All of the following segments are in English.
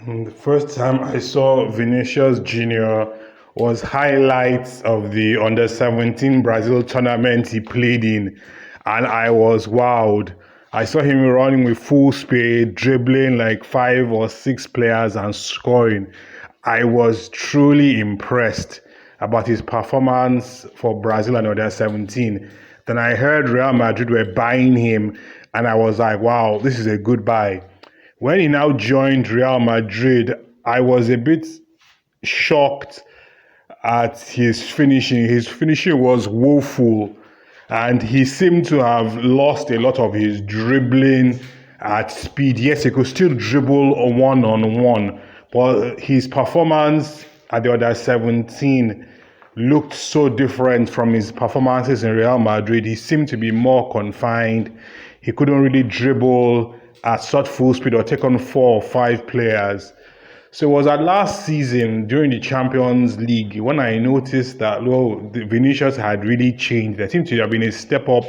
The first time I saw Vinicius Jr. was highlights of the under 17 Brazil tournament he played in, and I was wowed. I saw him running with full speed, dribbling like 5 or 6 players and scoring. I was truly impressed about his performance for Brazil and under 17. Then I heard Real Madrid were buying him, and I was like, wow, this is a good buy. When he now joined Real Madrid, I was a bit shocked at his finishing. His finishing was woeful, and he seemed to have lost a lot of his dribbling at speed. Yes, he could still dribble a one-on-one, but his performance at the under 17 looked so different from his performances in Real Madrid. He seemed to be more confined. He couldn't really dribble at such full speed or take on 4 or 5 players. So it was at last season during the Champions League when I noticed that Vinicius had really changed. There seemed to have been a step up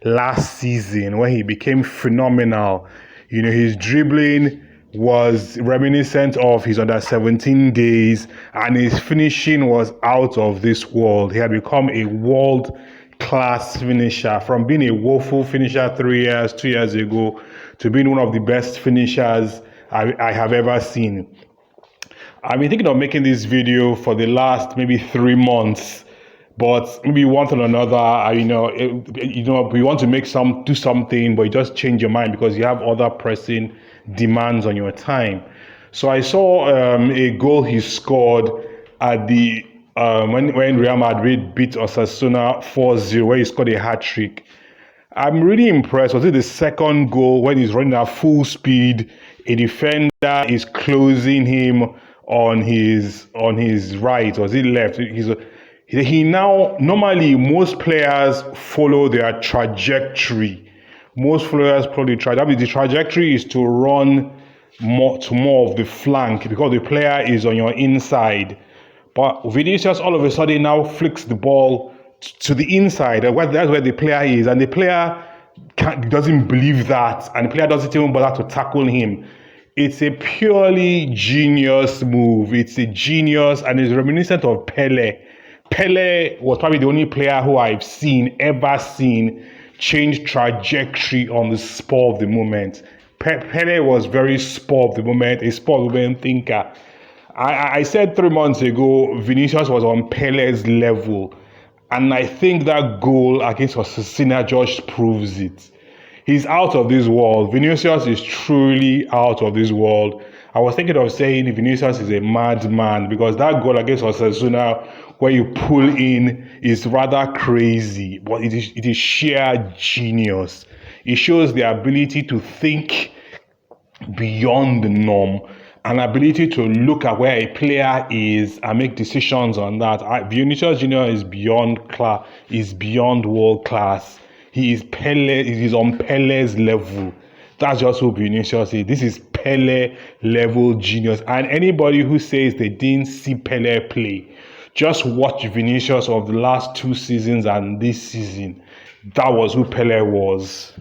last season when he became phenomenal. His dribbling was reminiscent of his under 17 days, and his finishing was out of this world. He had become a world class finisher, from being a woeful finisher 2 years ago to being one of the best finishers I have ever seen. I've been thinking of making this video for the last maybe 3 months, but maybe one or another, we want to do something, but you just change your mind because you have other pressing demands on your time. So I saw a goal he scored at the when Real Madrid beat Osasuna 4-0, where he scored a hat-trick. I'm really impressed. Was it the second goal when he's running at full speed? A defender is closing him on his right, or is it left? He now, normally most players follow their trajectory. Most players follow the trajectory. The trajectory is to run more of the flank because the player is on your inside. But Vinicius all of a sudden now flicks the ball to the inside. That's where the player is, and the player doesn't believe that, and the player doesn't even bother to tackle him. It's a purely genius move. It's a genius, and it's reminiscent of Pele. Pele was probably the only player who I've ever seen, change trajectory on the spur of the moment. Pele was very spur of the moment, a spur of the moment thinker. I said 3 months ago, Vinicius was on Pele's level. And I think that goal against Osasuna just proves it. He's out of this world. Vinicius is truly out of this world. I was thinking of saying Vinicius is a madman because that goal against Osasuna, where you pull in, is rather crazy, but it is sheer genius. It shows the ability to think beyond the norm, an ability to look at where a player is and make decisions on that. Vinicius Jr. is beyond world class. He is on Pele's level. That's just who Vinicius is. This is Pele level genius. And anybody who says they didn't see Pele play, just watch Vinicius of the last 2 seasons and this season. That was who Pele was.